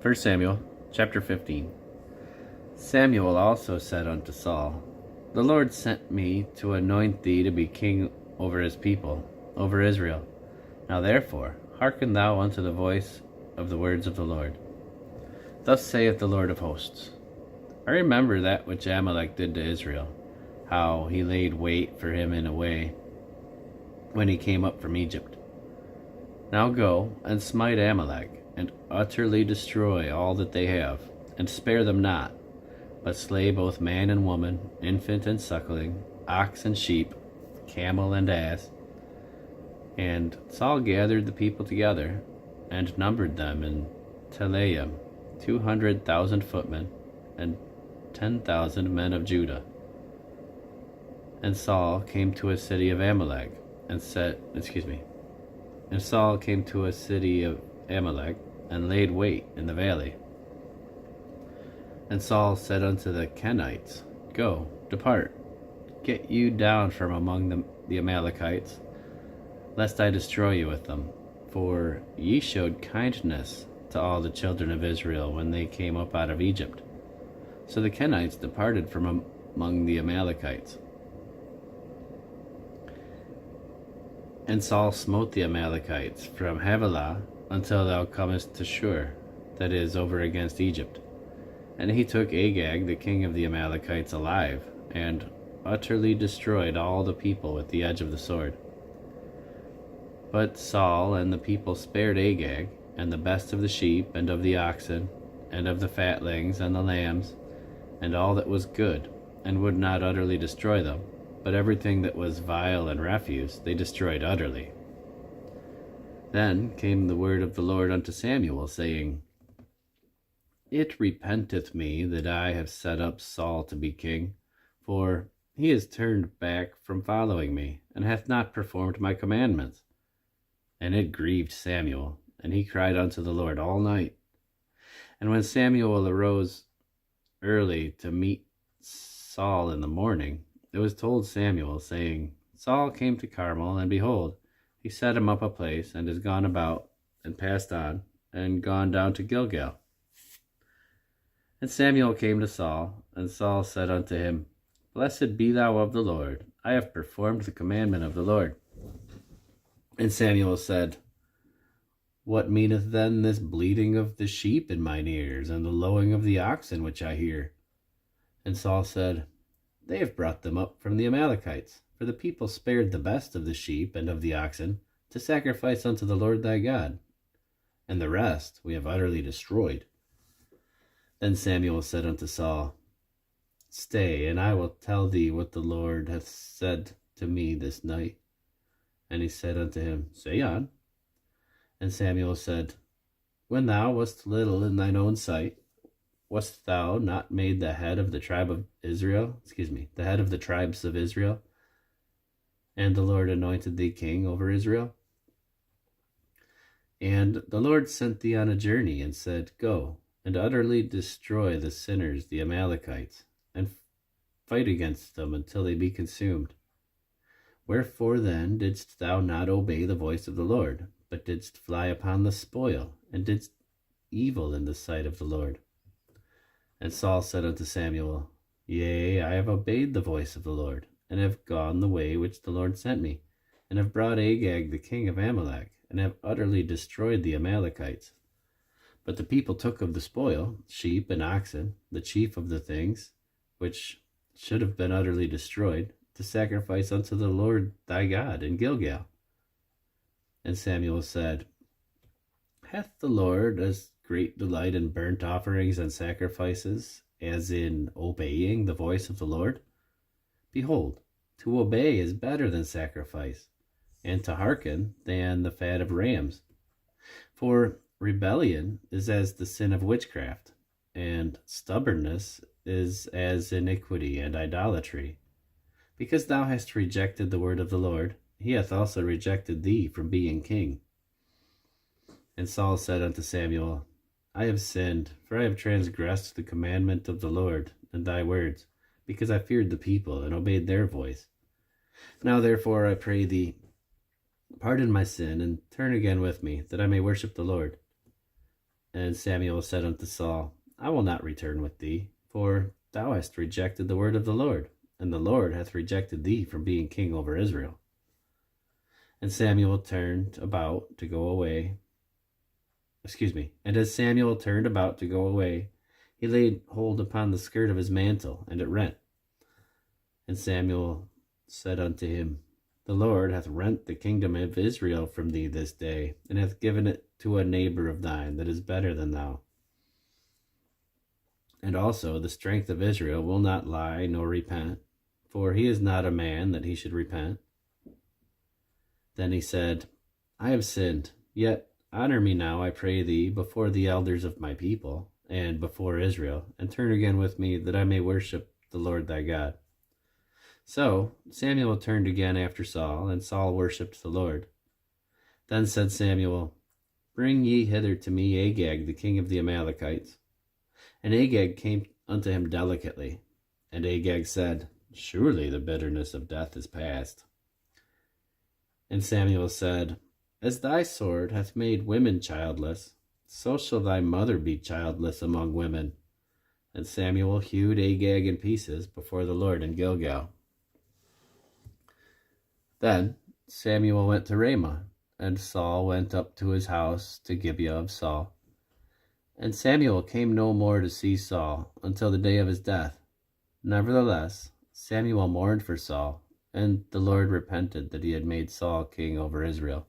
1 Samuel chapter 15. Samuel also said unto Saul, The Lord sent me to anoint thee to be king over his people, over Israel. Now therefore, hearken thou unto the voice of the words of the Lord. Thus saith the Lord of hosts, I remember that which Amalek did to Israel, how he laid wait for him in a way when he came up from Egypt. Now go and smite Amalek, and utterly destroy all that they have, and spare them not, but slay both man and woman, infant and suckling, ox and sheep, camel and ass. And Saul gathered the people together, and numbered them in Telaim, 200,000 footmen, and 10,000 men of Judah. And Saul came to a city of Amalek, and Saul came to a city of Amalek, and laid wait in the valley. And Saul said unto the Kenites, Go, depart, get you down from among the Amalekites, lest I destroy you with them. For ye showed kindness to all the children of Israel when they came up out of Egypt. So the Kenites departed from among the Amalekites. And Saul smote the Amalekites from Havilah until thou comest to Shur, that is, over against Egypt. And he took Agag, the king of the Amalekites, alive, and utterly destroyed all the people with the edge of the sword. But Saul and the people spared Agag, and the best of the sheep, and of the oxen, and of the fatlings, and the lambs, and all that was good, and would not utterly destroy them. But everything that was vile and refuse they destroyed utterly. Then came the word of the Lord unto Samuel, saying, It repenteth me that I have set up Saul to be king, for he is turned back from following me, and hath not performed my commandments. And it grieved Samuel, and he cried unto the Lord all night. And when Samuel arose early to meet Saul in the morning, it was told Samuel, saying, Saul came to Carmel, and behold, he set him up a place, and is gone about, and passed on, and gone down to Gilgal. And Samuel came to Saul, and Saul said unto him, Blessed be thou of the Lord, I have performed the commandment of the Lord. And Samuel said, What meaneth then this bleating of the sheep in mine ears, and the lowing of the oxen which I hear? And Saul said, They have brought them up from the Amalekites, for the people spared the best of the sheep and of the oxen to sacrifice unto the Lord thy God, and the rest we have utterly destroyed. Then Samuel said unto Saul, Stay, and I will tell thee what the Lord hath said to me this night. And he said unto him, Say on. And Samuel said, When thou wast little in thine own sight, wast thou not made the head of the tribe of Israel? The head of the tribes of Israel? And the Lord anointed thee king over Israel? And the Lord sent thee on a journey, and said, Go, and utterly destroy the sinners, the Amalekites, and fight against them until they be consumed. Wherefore then didst thou not obey the voice of the Lord, but didst fly upon the spoil, and didst evil in the sight of the Lord? And Saul said unto Samuel, Yea, I have obeyed the voice of the Lord, and have gone the way which the Lord sent me, and have brought Agag the king of Amalek, and have utterly destroyed the Amalekites. But the people took of the spoil, sheep and oxen, the chief of the things, which should have been utterly destroyed, to sacrifice unto the Lord thy God in Gilgal. And Samuel said, Hath the Lord as great delight in burnt offerings and sacrifices as in obeying the voice of the Lord? Behold, to obey is better than sacrifice, and to hearken than the fat of rams. For rebellion is as the sin of witchcraft, and stubbornness is as iniquity and idolatry. Because thou hast rejected the word of the Lord, he hath also rejected thee from being king. And Saul said unto Samuel, I have sinned, for I have transgressed the commandment of the Lord and thy words, because I feared the people and obeyed their voice. Now therefore I pray thee, pardon my sin, and turn again with me, that I may worship the Lord. And Samuel said unto Saul, I will not return with thee, for thou hast rejected the word of the Lord, and the Lord hath rejected thee from being king over Israel. And Samuel turned about to go away. And as Samuel turned about to go away, he laid hold upon the skirt of his mantle, and it rent. And Samuel said unto him, The Lord hath rent the kingdom of Israel from thee this day, and hath given it to a neighbor of thine that is better than thou. And also the strength of Israel will not lie nor repent, for he is not a man that he should repent. Then he said, I have sinned, yet honor me now, I pray thee, before the elders of my people, and before Israel, and turn again with me, that I may worship the Lord thy God. So Samuel turned again after Saul, and Saul worshipped the Lord. Then said Samuel, Bring ye hither to me Agag, the king of the Amalekites. And Agag came unto him delicately. And Agag said, Surely the bitterness of death is past. And Samuel said, As thy sword hath made women childless, so shall thy mother be childless among women. And Samuel hewed Agag in pieces before the Lord in Gilgal. Then Samuel went to Ramah, and Saul went up to his house to Gibeah of Saul. And Samuel came no more to see Saul until the day of his death. Nevertheless, Samuel mourned for Saul, and the Lord repented that he had made Saul king over Israel.